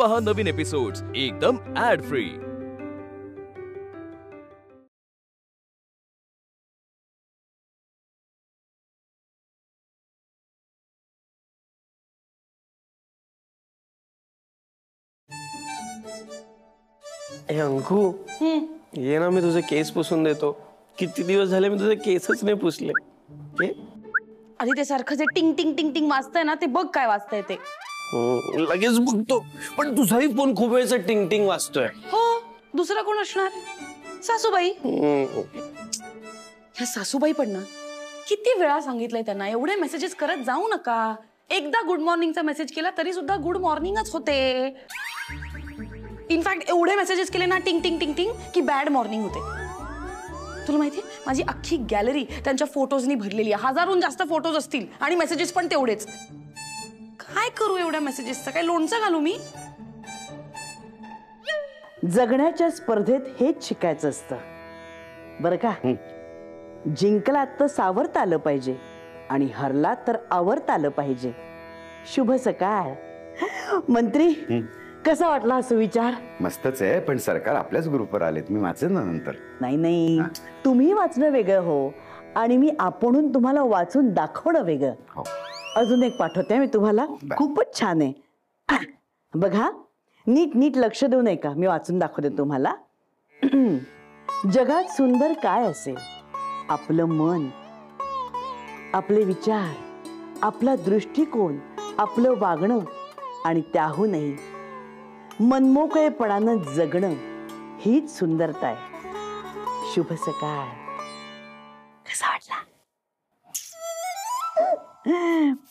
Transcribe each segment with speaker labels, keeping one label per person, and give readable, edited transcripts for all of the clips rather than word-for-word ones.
Speaker 1: पहा नवीन एपिसोड्स एकदम add free.
Speaker 2: Anku ये ना, मी तुझे केस पुसून देतो। किती दिवस झाले मी तुझे केसच नाही पुसले।
Speaker 3: आधी ते सारखं जे टिंग टिंग टिंग टिंग वाजतंय ना, ते बघ काय वाजतंय ते।
Speaker 2: लगेच बघतो, पण तुझाही फोन खूप वेळचा टिंग टिंग वाजतोय।
Speaker 3: हो, दुसरा कोण असणार? सासूबाई। ह्या सासूबाई पण ना, किती वेळा सांगितलंय त्यांना एवढे मेसेजेस करत जाऊ नका। एकदा गुड मॉर्निंगचा मेसेज केला तरी सुद्धा गुड मॉर्निंगच होते। इनफॅक्ट एवढे मेसेजेस केले ना टिंग टिंग टिंग टिंग की बॅड मॉर्निंग होते। तुला माहितीये, माझी अख्खी गॅलरी त्यांच्या फोटोजनी भरलेली आहे। हजारोहून जास्त फोटोज असतील आणि मेसेजेस पण तेवढेच। काय करू एवढ्या मेसेजेसचं? काय लोणचं घालू मी?
Speaker 4: जगण्याच्या स्पर्धेत हेच शिकायचं असतं बरं का। जिंकलात तर सावरता आलं पाहिजे आणि हरलात तर आवरता आलं पाहिजे। शुभ सकाळ मंत्री। कसा वाटला हा सुविचार?
Speaker 5: मस्तच आहे, पण सरकार आपल्याच ग्रुपवर आलेत, मी वाचेन ना नंतर।
Speaker 4: नाही नाही, तुम्ही वाचणं वेगळं हो आणि मी आपणहून तुम्हाला वाचून दाखवणं वेगळं हो। अजून एक पाठवते मी तुम्हाला, खूपच छान आहे बघा। नीट नीट लक्ष देऊ नये का? मी वाचून दाखवते तुम्हाला। जगात सुंदर काय असेल? आपलं मन, आपले विचार, आपला दृष्टिकोन, आपलं वागणं आणि त्याहूनही मनमोकळेपणानं जगणं हीच सुंदरता आहे। शुभ सकाळ। कसा वाटला?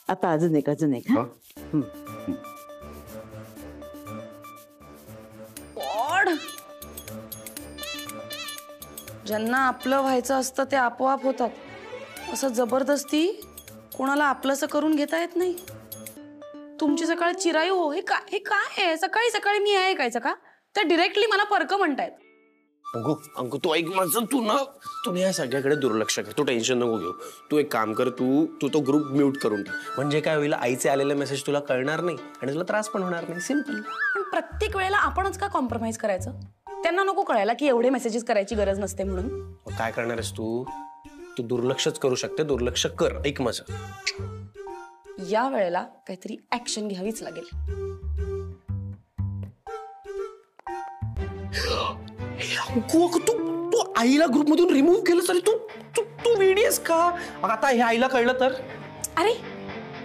Speaker 4: आता अजून एक
Speaker 3: ज्यांना आपलं व्हायचं असतं ते आपोआप होतात। असं जबरदस्ती कोणाला आपलंसं करून घेता येत नाही। तुमची सकाळ चिरायू हो, हे काय आहे? सकाळी सकाळी मी आहे ऐकायचं का? त्या डिरेक्टली मला परक म्हणतायत।
Speaker 2: अंकू तू ऐक माझं, तू या सगळ्याकडे दुर्लक्ष कर। तू टेन्शन नको घेऊ। तू एक काम कर, तू तो ग्रुप म्यूट करून टाक। म्हणजे काय होईल, आईचे आलेले मेसेज तुला कळणार नाही आणि तुला त्रास पण होणार नाही। सिंपल।
Speaker 3: पण प्रत्येक वेळेला आपणच का कॉम्प्रोमाइज करायचं? त्यांना नको कळायला की एवढे मेसेजेस करायची गरज नसते म्हणून।
Speaker 2: काय करणार आहेस तू? तू दुर्लक्षच करू शकते, दुर्लक्ष कर। ऐक माझं,
Speaker 3: या वेळेला काहीतरी ऍक्शन घ्यावीच लागेल।
Speaker 2: तू आईला ग्रुप मधून रिमूव्ह केलं तरी तू वेडीस का? आता हे आईला कळलं तर?
Speaker 3: अरे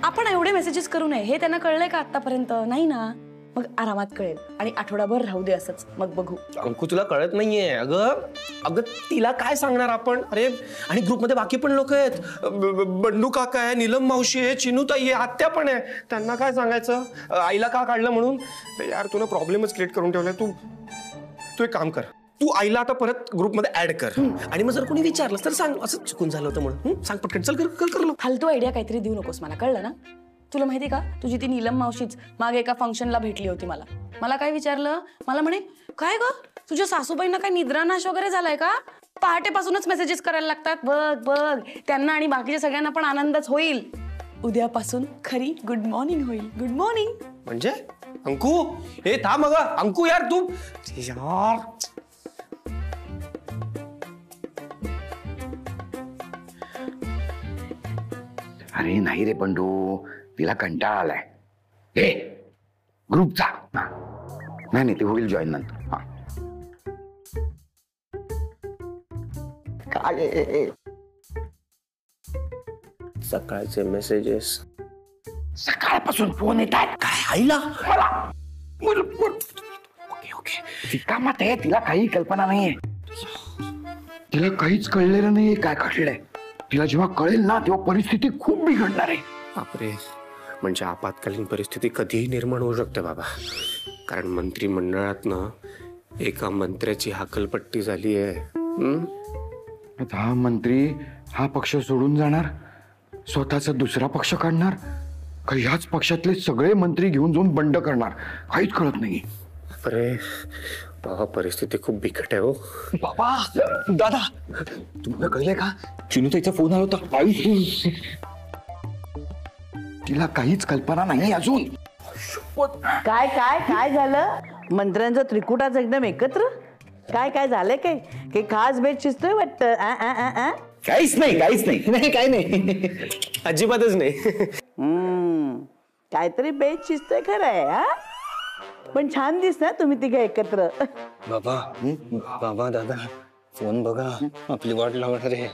Speaker 3: आपण एवढे मेसेजेस करू नये हे त्यांना कळलंय का आतापर्यंत? नाही ना, मग आरामात कळेल आणि आठवडाभर राहू दे असंच, मग बघू।
Speaker 2: अंकू तुला कळत नाहीये। अगं तिला काय सांगणार आपण? अरे आणि ग्रुपमध्ये बाकी पण लोक आहेत, बंडू काका आहे, नीलम मावशी आहे, चिनूताई आहे, आत्या पण आहे। त्यांना काय सांगायचं आईला का काढलं म्हणून? यार तुला प्रॉब्लेमच क्रिएट करून ठेवलाय। तू एक काम कर, तू आईला आता परत ग्रुपमध्ये ऍड कर आणि मग जर कोणी विचारलं तर सांग असं चुकून झालं होतं म्हणून। सांग पटकन, चल कर।
Speaker 3: फालतू आयडिया काहीतरी देऊ नकोस मला, कळलं ना? तुला माहिती का, तुझी ती नीलम मावशीच मागे एका फंक्शनला भेटली होती मला काय विचारलं, मला म्हणे काय ग तुझ्या सासूबाईंना काय निद्रानाश वगैरे झालाय का? पहाटेपासूनच मेसेजेस करायला लागतात। बघ त्यांना आणि बाकीच्या सगळ्यांना पण आनंदच होईल। उद्यापासून खरी गुड मॉर्निंग होईल। गुड मॉर्निंग
Speaker 2: म्हणजे अंकू हे थांब अगं, अंकू यार तू यार
Speaker 5: अरे नाही रे बंडू, तिला कंटाळा आलाय। हे ग्रुपचा नाही ते होईल जॉईन नंतर। काय
Speaker 2: सकाळचे मेसेजेस,
Speaker 5: सकाळपासून फोन येतात।
Speaker 2: काय आईला?
Speaker 5: ओके ती कामात आहे, तिला काही कल्पना नाहीये। तिला काहीच कळलेलं नाहीये काय घडलंय। तिला जेव्हा कळेल ना तेव्हा परिस्थिती खूप बिघडणार आहे।
Speaker 2: बापरे, म्हणजे आपत्कालीन परिस्थिती कधीही निर्माण होऊ शकते बाबा। कारण मंत्रिमंडळातनं एका मंत्र्याची हाकलपट्टी झाली आहे।
Speaker 5: हा मंत्री हा पक्ष सोडून जाणार, स्वतःचा दुसरा पक्ष काढणार का ह्याच पक्षातले सगळे मंत्री घेऊन जाऊन बंड करणार, काहीच कळत नाही।
Speaker 2: अरे बाबा परिस्थिती खूप बिकट आहे हो।
Speaker 5: बाबा दादा तुम्हाला कळलंय का, चिनूताईचा फोन आला होता। तिला काहीच कल्पना नाही अजून।
Speaker 4: काय काय काय झालं? मंत्र्यांचं त्रिकुटाच एकदम एकत्र? काय काय झालंय? काय काही खास बेत शिजतोय वाटतं?
Speaker 2: काहीच नाही नाही काय नाही अजिबातच नाही.
Speaker 4: काहीतरी बेत शिजतोय खरं आहे. हा पण छान दिसता तुम्ही तिघे एकत्र.
Speaker 2: बाबा दादा फोन बघा, आपली वाट लावणार आहे.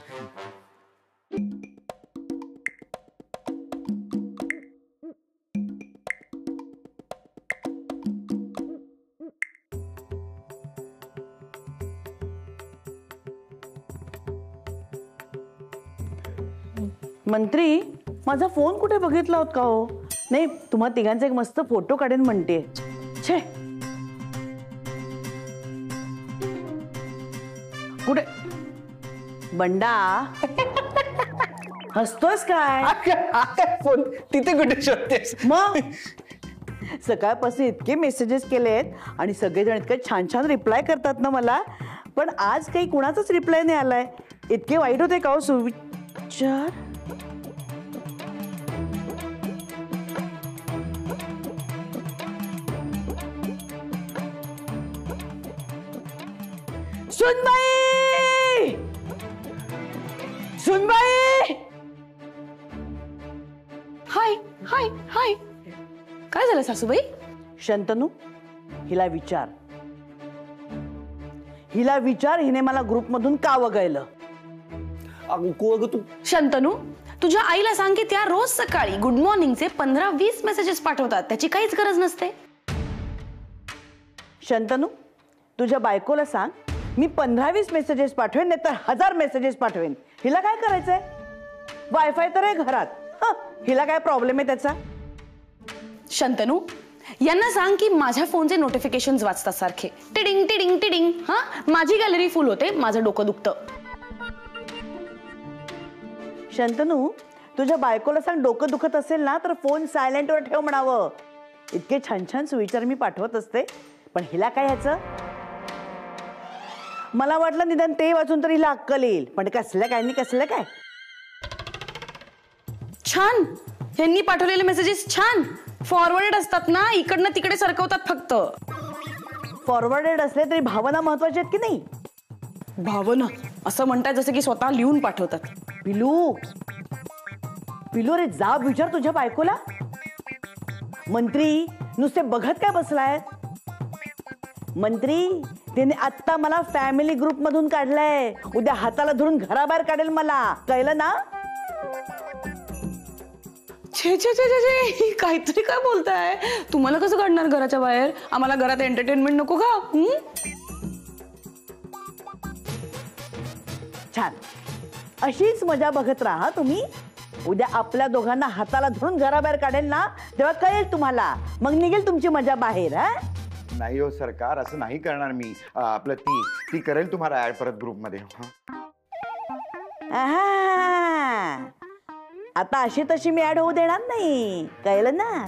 Speaker 4: मंत्री, माझा फोन कुठे बघितला होत का हो? नाही, तुम्हा तिघांचा एक मस्त फोटो काढेन म्हणते. छे, कुठे? बंडा हसतोस काय?
Speaker 2: फोन तिथे कुठे शोधतेस?
Speaker 4: मग सकाळपासून इतके मेसेजेस केलेत आणि सगळेजण इतके छान छान रिप्लाय करतात ना मला, पण आज काही कुणाचाच रिप्लाय नाही आलाय. इतके वाईट होते का हो सुविचार? सुनबाई, सुनबाई.
Speaker 3: हाय हाय हाय. काय झालं सासूबाई?
Speaker 4: शंतनू, हिला विचार, हिने मला ग्रुपमधून का वगळलं?
Speaker 2: अगं तू
Speaker 3: शंतनू, तुझ्या आईला सांग की त्या रोज सकाळी गुड मॉर्निंगचे 15-20 मेसेजेस पाठवतात, त्याची काहीच गरज नसते.
Speaker 4: शंतनू, तुझ्या बायकोला सांग मी 15-20 मेसेजेस पाठवेन, नाही तर 1000 मेसेजेस पाठवेन. हिला काय करायचंय? वायफाय तर आहे घरात. हिला काय प्रॉब्लेम आहे त्याचा?
Speaker 3: शंतनू, यांना सांग की माझ्या फोनचे नोटिफिकेशन्स वाचतात सारखे, टिडिंग टिडिंग टिडिंग. हा, माझी गॅलरी फुल होते, माझं डोकं दुखतं.
Speaker 4: शंतनू, तुझ्या बायकोला सांग डोकं दुखत असेल ना तर फोन सायलेंटवर ठेव म्हणावं. इतके छान छान सुविचार मी पाठवत असते, पण हिला काय ह्याचं? मला वाटलं निदान ते वाचून तर हिला अक्कल येईल, पण कसलं काय नाही कसलं काय.
Speaker 3: छान, यांनी पाठवलेले मेसेजेस छान फॉरवर्डेड असतात ना, इकडनं तिकडे सरकवतात फक्त.
Speaker 4: फॉरवर्डेड असले तरी भावना महत्वाची आहेत की नाही?
Speaker 3: भावना असं म्हणतात जसं की स्वतः लिहून पाठवतात.
Speaker 4: पिलू, पिलू रे, जा विचार तुझ्या बायकोला. मंत्री नुसते बघत काय बसलाय? मंत्री, तिने आत्ता मला फॅमिली ग्रुप मधून काढलंय, उद्या हाताला धरून घराबाहेर काढेल मला, कळलं ना?
Speaker 3: छे छे छे छे, काहीतरी काय बोलताय? तुम्हाला कसं काढणार घराच्या बाहेर? आम्हाला घरात एंटरटेनमेंट नको का?
Speaker 4: छान, अशीच मजा बघत राहा तुम्ही. उद्या आपल्या दोघांना हाताला धरून घराबाहेर काढेल ना, तेव्हा कळेल तुम्हाला, मग निघेल तुमची मजा बाहेर. हा,
Speaker 5: नाही हो सरकार, असं नाही करणार मी. आपलं ती करेल तुम्हाला ऍड परत ग्रुपमध्ये.
Speaker 4: आता अशी तशी मी ऍड होऊ देणार नाही, कळलं ना?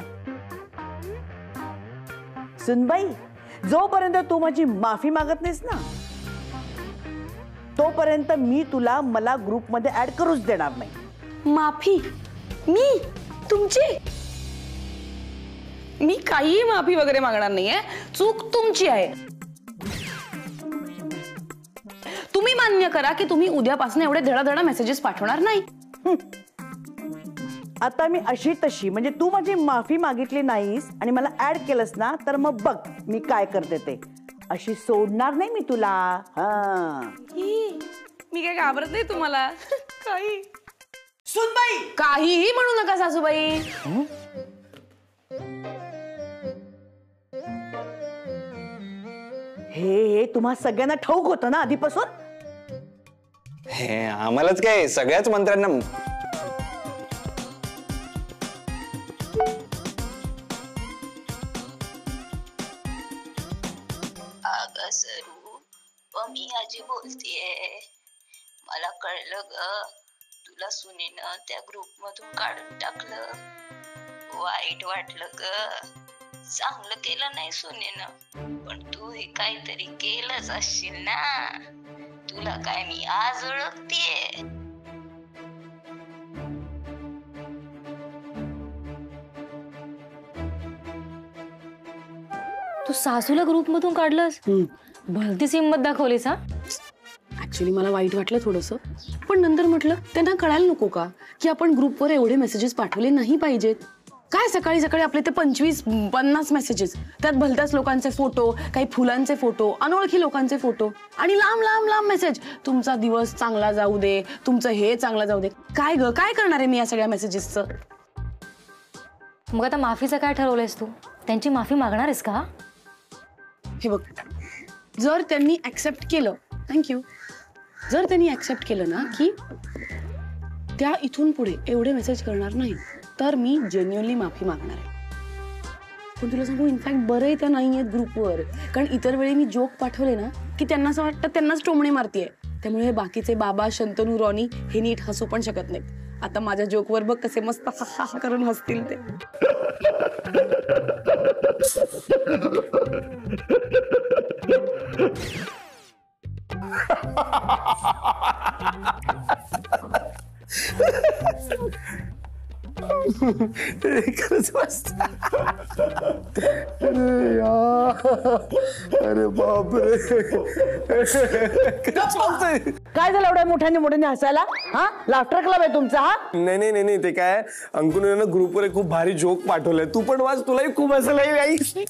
Speaker 4: सुनबाई, जोपर्यंत तू माझी माफी मागत नाहीस ना, तोपर्यंत मी तुला मला ग्रुपमध्ये ऍड करूच देणार नाही.
Speaker 3: माफी? मी तुमची? मी काही माफी वगैरे मागणार नाहीये, चूक तुमची आहे. तुम्ही मान्य करा की तुम्ही उद्यापासून एवढे धडाधडा मेसेजेस पाठवणार नाही.
Speaker 4: आता मी अशी तशी, म्हणजे तू माझी माफी मागितली नाहीस आणि मला ऍड केलंस ना, तर मग बघ मी काय करते ते. अशी सोडणार नाही मी तुला.
Speaker 3: मी काय घाबरत नाही तुम्हाला. काही
Speaker 4: सुनबाई,
Speaker 3: काहीही म्हणू नका सासूबाई.
Speaker 4: हे तुम्हा सगळ्यांना ठाऊक होतं ना आधीपासून?
Speaker 2: हे आम्हालाच काय, सगळ्याच मंत्र्यांना.
Speaker 6: अगं सरू, मी आजी बोलतीये. मला कळलं ग, तुला सुनेनं त्या ग्रुप मधून काढून टाकलं. वाईट वाटलं ग. चांगलं केलं नाही सुनेनं, पण तू हे काहीतरी केलंच असशील ना. तुला काय मी आज ओळखतेय?
Speaker 7: सासूला ग्रुप मधून काढलंस? भलतीच हिंमत दाखवलीस हा.
Speaker 3: ऍक्च्युली मला वाईट वाटलं थोडंसं, पण नंतर म्हटलं त्यांना कळायला नको का की आपण ग्रुपवर एवढे मेसेजेस पाठवले नाही पाहिजेत. काय सकाळी सकाळी आपले ते 25-50 मेसेजेस, त्यात भलत्याच लोकांचे फोटो, काही फुलांचे फोटो, अनोळखी लोकांचे फोटो आणि लांब लांब लांब मेसेज. तुमचा दिवस चांगला जाऊ दे, तुमचं हे चांगलं जाऊ दे. काय ग, काय करणार आहे मी या सगळ्या मेसेजेसचं?
Speaker 7: मग आता माफीचं काय ठरवलंयस तू? त्यांची माफी मागणार आहेस का?
Speaker 3: हे बघ, जर त्यांनी ऍक्सेप्ट केलं, थँक्यू, जर त्यांनी ऍक्सेप्ट केलं ना की त्या इथून पुढे एवढे मेसेज करणार नाही, तर मी जेन्युअनली माफी मागणार आहे. पण तुला सांगू, इनफॅक्ट बरं आहे त्या नाही आहेत ग्रुपवर, कारण इतर वेळी मी जोक पाठवले ना की त्यांना असं वाटतं त्यांनाच टोमणे मारतीये. त्यामुळे हे बाकीचे बाबा, शंतनू, रॉनी हे नीट हसू पण शकत नाहीत. आता माझ्या जोकवर बघ कसे मस्त हा करून हसतील ते.
Speaker 2: खरंच मस्त. अरे बापरे,
Speaker 4: काय झालं एवढ्या मोठ्याने मोठ्याने हसायला? हा, लाफ्टर क्लब आहे तुमचा हा?
Speaker 2: नाही नाही नाही, ते काय अंकुने ना ग्रुपवर खूप भारी जोक पाठवलाय, तू पण वाच, तुलाही खूप हसायला येईल.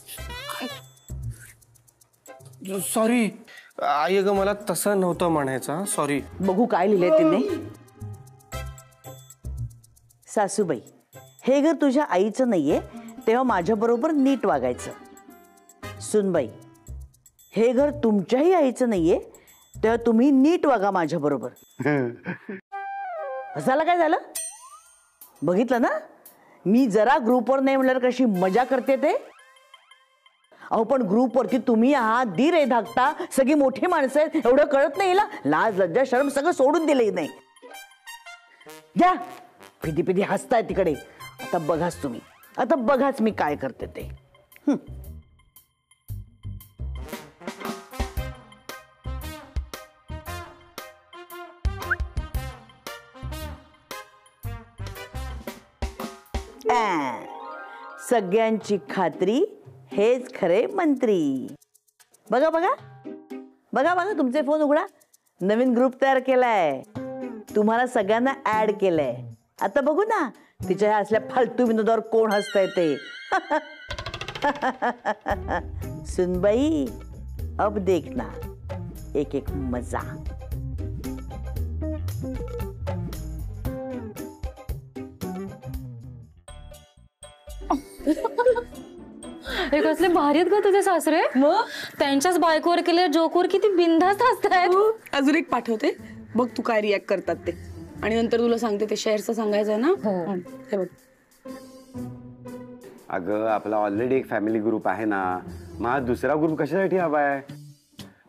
Speaker 2: सॉरी आई, ग मला तसं नव्हतं म्हणायचं, सॉरी.
Speaker 4: बघू काय लिहिलंय तिने. सासूबाई, हे घर तुझ्या आईचं नाहीये, तेव्हा माझ्या बरोबर नीट वागायचं. सुनबाई, हे घर तुमच्याही आईचं नाहीये, तेव्हा तुम्ही नीट वागा माझ्या बरोबर. हसायला काय झालं? बघितलं ना, मी जरा ग्रुपवर नाही म्हणल्यावर कशी मजा करते ते. अहो पण ग्रुपवरती तुम्ही आहात, धीर आहे, धाकटा, सगळी मोठी माणसं आहेत, एवढं कळत नाही. लाज लज्जा शरम सगळं सोडून दिलंय नाही. घ्या, पिधी पिधी हसताय तिकडे. आता बघाच तुम्ही, आता बघाच मी काय करते ते. सगळ्यांची खात्री हेच खरे मंत्री. बघा बघा बघा बघा, तुमचे फोन उघडा. नवीन ग्रुप तयार केलाय, तुम्हाला सगळ्यांना ऍड केलंय. आता बघू ना तिच्या ह्या असल्या फालतू विनोदावर कोण हसतंय ते. सुनबाई, अब देखना एक एक मजा.
Speaker 7: हे कसले भारी आहेत ग तुझे सासरे. मग त्यांच्याच बायकोवर केले जोकवर किती बिनधास्त हसतायत.
Speaker 3: अजून एक पाठवते, बघ तू काय रिॲक्ट करतात ते, आणि नंतर तुला सांगते ते शेअरचं सांगायचं आहे ना. हे बघ.
Speaker 5: अगं आपला ऑलरेडी एक फॅमिली ग्रुप आहे ना, मग दुसरा ग्रुप कशासाठी हवाय?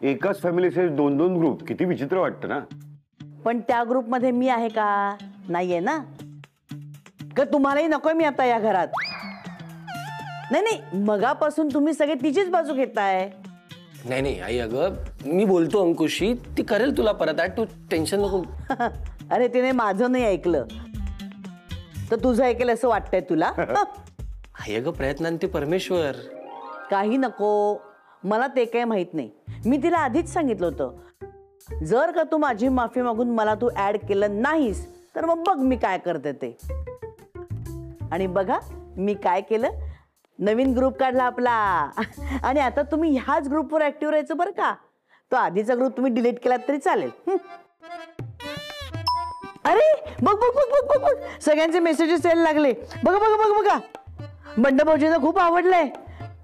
Speaker 5: एकच फॅमिलीचे 2-2 ग्रुप, किती विचित्र वाटतं ना.
Speaker 4: पण त्या ग्रुप मध्ये मी आहे का? नाहीये ना. का तुम्हालाही नकोय मी आता या घरात? नाही नाही, मगापासून तुम्ही सगळे तिचीच बाजू घेताय.
Speaker 2: नाही नाही आई, अगं मी बोलतो अंकुशी, ती करेल तुला परत. तू टेन्शन नको.
Speaker 4: अरे तिने माझं नाही ऐकलं तर तुझं ऐकेल असं वाटतंय तुला?
Speaker 2: आई अगं, प्रयत्नांती परमेश्वर.
Speaker 4: काही नको, मला ते काही माहित नाही. मी तिला आधीच सांगितलं होतं, जर का तू माझी माफी मागून मला तू ऍड केलं नाहीस तर मग बघ मी काय करते ते. आणि बघा मी काय केलं, नवीन ग्रुप काढला आपला. आणि आता तुम्ही ह्याच ग्रुपवर ऍक्टिव्ह राहायचं बरं का. तो आधीचा ग्रुप तुम्ही डिलीट केलात तरी चालेल. अरे बघ बघ बघ बघ बघ बघ, सगळ्यांचे मेसेजेस यायला लागले. बघा बघा बघा बघा, बंड भाऊजींना खूप आवडलंय.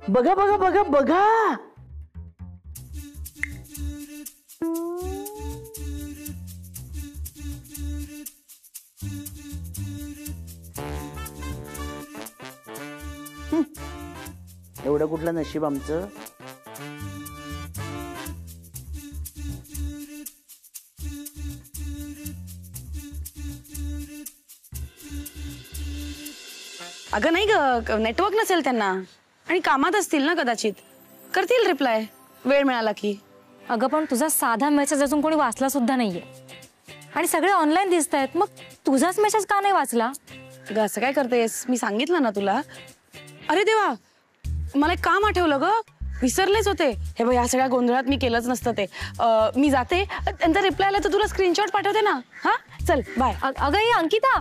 Speaker 4: बघा बघा बघा बघा. एवढं कुठलं नशीब आमचं.
Speaker 3: अगं नाही ग, नेटवर्क नसेल त्यांना आणि कामात असतील ना कदाचित. करतील रिप्लाय वेळ मिळाला की.
Speaker 7: अगं पण तुझा साधा मेसेज अजून कोणी वाचला सुद्धा नाहीये आणि सगळे ऑनलाईन दिसत आहेत, मग तुझाच मेसेज का नाही वाचला?
Speaker 3: अगं असं काय करतेस, मी सांगितलं ना तुला. अरे देवा, मला एक काम आठवलं ग. विसरलेच होते. हे बघ, या सगळ्या गोंधळात मी केलंच नसतं ते. मी जाते, त्यांचा रिप्लाय आला तर तुला स्क्रीनशॉट पाठवते ना. हा चल बाय.
Speaker 7: अगं ही अंकिता,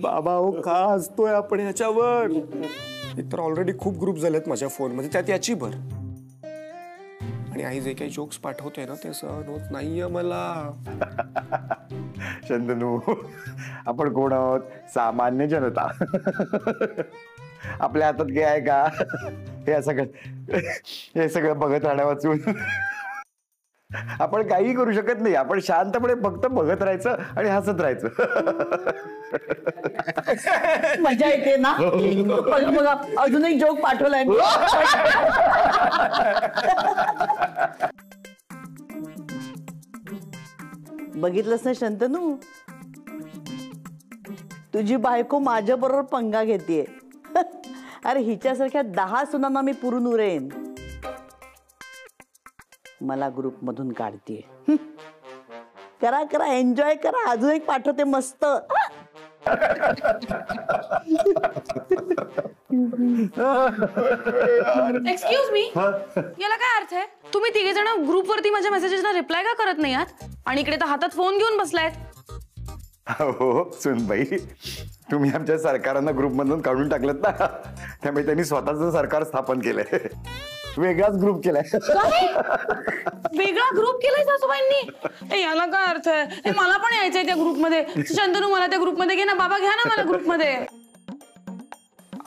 Speaker 2: बाबा हो का हसतोय आपण ह्याच्यावर? एकतर ऑलरेडी खूप ग्रुप झालेत माझ्या फोनमध्ये, त्यात याची भर. आणि आई जे काही जोक्स पाठवते ना ते सहन होत नाहीये मला.
Speaker 5: शंतनू, आपण कोण आहोत? सामान्य जनता. आपल्या हातात काय आहे का हे सगळं बघत राहण्या वाचून? आपण काही करू शकत नाही. आपण शांतपणे फक्त बघत राहायचं आणि हसत राहायचं.
Speaker 4: मजा येते ना. बघा बघा, अजून एक जोक पाठवलाय. बघितलंस ना शंतनू, तुझी बायको माझ्या बरोबर पंगा घेतीये. अरे हिच्यासारख्या 10 सुनांना मी पुरून उरेन. मला ग्रुप मधून काढतीये. करा करा, एन्जॉय करा. अजून एक पाठवते मस्त.
Speaker 3: एक्सक्यूज मी, याला काय अर्थ आहे? तुम्ही तिघे जण ग्रुप वरती माझ्या मेसेजेसना रिप्लाय का करत नाही आहात? आणि इकडे तर हातात फोन घेऊन बसलायत.
Speaker 5: हो सुनबाई, तुम्ही आमच्या सरकारांना ग्रुप मधून काढून टाकलं ना, त्यामुळे त्यांनी स्वतःच सरकार स्थापन केलंय. वेगळाच ग्रुप केलाय.
Speaker 3: वेगळा ग्रुप केलाय सासूबाईंनी? याला काय अर्थ आहे? मला पण यायचंय त्या ग्रुपमध्ये. शंतनू मला त्या ग्रुपमध्ये घे ना. बाबा घ्या ना मला ग्रुपमध्ये.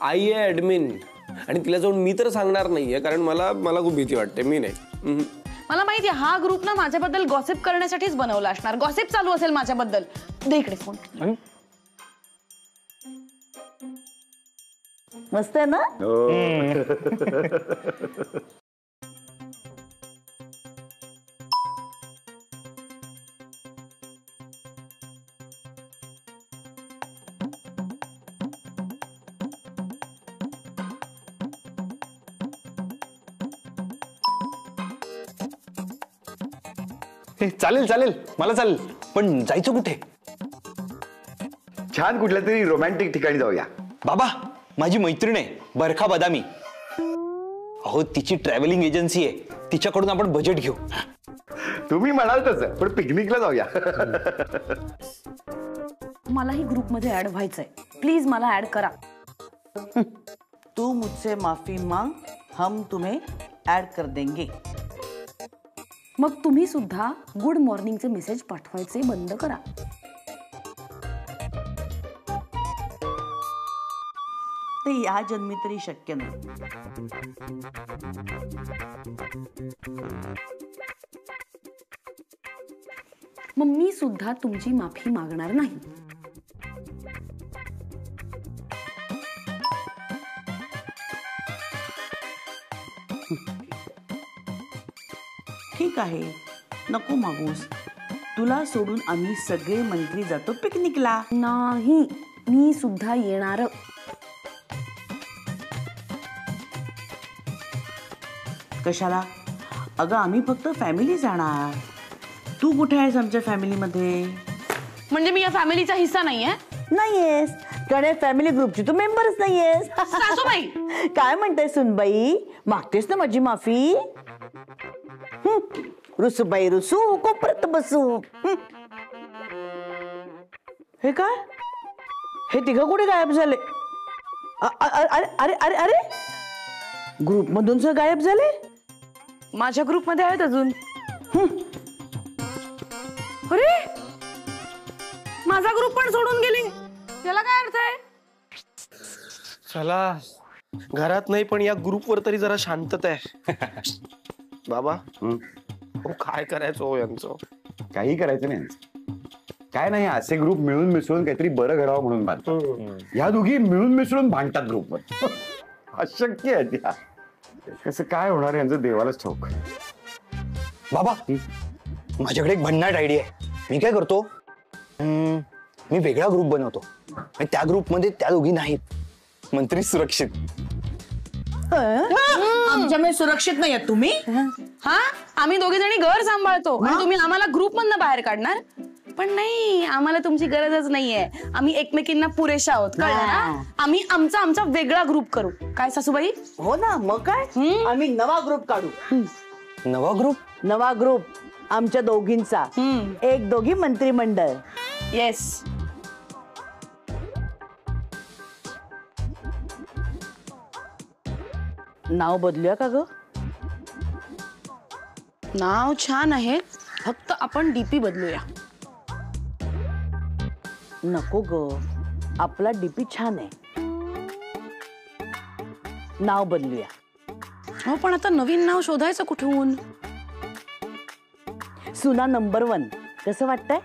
Speaker 2: आई आहे ऍडमिन, आणि तिला जाऊन मी तर सांगणार नाहीये, कारण मला खूप भीती वाटते. मी नाही.
Speaker 3: मला माहितीये हा ग्रुप ना माझ्याबद्दल गॉसिप करण्यासाठीच बनवला असणार. गॉसिप चालू असेल माझ्याबद्दल. दे इकडे फोन.
Speaker 4: मस्त आहे ना.
Speaker 8: चालेल चालेल, मला चालेल, पण जायचं कुठे?
Speaker 5: छान कुठल्या तरी रोमॅन्टिक ठिकाणी जाऊया.
Speaker 8: बाबा, माझी मैत्रीण आहे बरखा बदामी. अहो तिची ट्रॅव्हलिंग एजन्सी आहे, तिच्याकडून आपण बजेट घेऊ.
Speaker 5: तुम्ही म्हणाल तसं, पण पिकनिकला जाऊया.
Speaker 3: मलाही ग्रुपमध्ये ऍड व्हायचंय. प्लीज मला ऍड करा.
Speaker 4: तू मुझसे माफी मांग, हम तुम्हें ऐड कर देंगे.
Speaker 3: मग तुम्ही सुद्धा गुड मॉर्निंगचे मेसेज पाठवायचे बंद करा.
Speaker 4: ते या जन्मी तरी शक्य नाही.
Speaker 3: मग मी सुद्धा तुमची माफी मागणार नाही.
Speaker 4: ठीक आहे, नको मागूस. तुला सोडून आम्ही सगळे मंत्री जातो पिकनिकला.
Speaker 3: नाही, मी सुद्धा येणार.
Speaker 4: कशाला? अगं आम्ही फक्त फॅमिली जाणार. तू कुठे आहेस आमच्या फॅमिलीमध्ये?
Speaker 3: म्हणजे मी या फॅमिलीचा हिस्सा नाहीये?
Speaker 4: नाहीयेस, कारण फॅमिली ग्रुपची तू मेंबरच नाहीयेस.
Speaker 3: सासूबाई,
Speaker 4: काय म्हणते सुनबाई? मागतेस ना माझी माफी? रुसूबाई रुसू, कोपऱ्यात बसू. हे काय? हे तिघं कुठे गायब झाले? अरे अरे अरे अरे, ग्रुप मधून सर गायब झाले.
Speaker 3: माझ्या ग्रुपमध्ये आहेत अजून. अरे, माझा ग्रुप पण सोडून गेली. याला काय अर्थ आहे?
Speaker 2: चला, घरात नाही पण या ग्रुपवर तरी जरा शांतता आहे. बाबा, काय करायचं हो यांचं?
Speaker 5: काही करायचं नाही. काय नाही, असे ग्रुप मिळून मिसळून काहीतरी बरं घडावं म्हणून बांधतात. ह्या दोघी मिळून मिसळून भांडतात ग्रुपवर. अशक्य आहे त्या. कसं काय होणार यांचं देवालाच ठाऊक.
Speaker 8: बाबा, माझ्याकडे एक भन्नाट आयडिया आहे. मी काय करतो, मी वेगळा ग्रुप बनवतो आणि त्या ग्रुपमध्ये त्या दोघी नाहीत. मंत्री सुरक्षित.
Speaker 4: आमच्यामुळे सुरक्षित नाही तुम्ही?
Speaker 3: हा, आम्ही दोघे जणी घर सांभाळतो आणि तुम्ही आम्हाला ग्रुप मधनं बाहेर काढणार? पण नाही, आम्हाला तुमची गरजच नाहीये. आम्ही एकमेकींना पुरेशा आहोत, कळलं ना? आम्ही आमचा वेगळा ग्रुप करू. काय सासूबाई?
Speaker 4: हो ना, मग काय, आम्ही नवा ग्रुप काढू.
Speaker 8: नवा ग्रुप
Speaker 4: आमच्या दोघींचा. एक दोघी मंत्रिमंडळ.
Speaker 3: येस.
Speaker 4: नाव बदलूया का ग?
Speaker 3: नाव छान आहे, फक्त आपण डीपी बदलूया.
Speaker 4: नको ग, आपला डीपी छान आहे. नाव बदलूया.
Speaker 3: हो, पण आता नवीन नाव शोधायचं कुठून?
Speaker 4: सुना नंबर 1 कसं वाटतंय?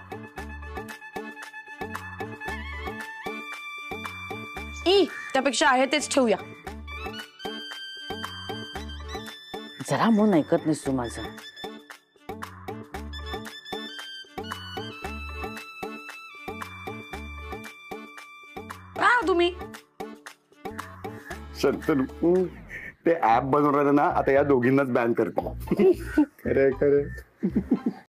Speaker 3: त्यापेक्षा आहे तेच ठेवूया.
Speaker 4: जरा मन ऐकत नाहीस तू माझं.
Speaker 3: तुम्ही
Speaker 5: शंतनू, ते ऍप बनवणार ना आता या दोघींनाच बॅन करतो. खरे खरे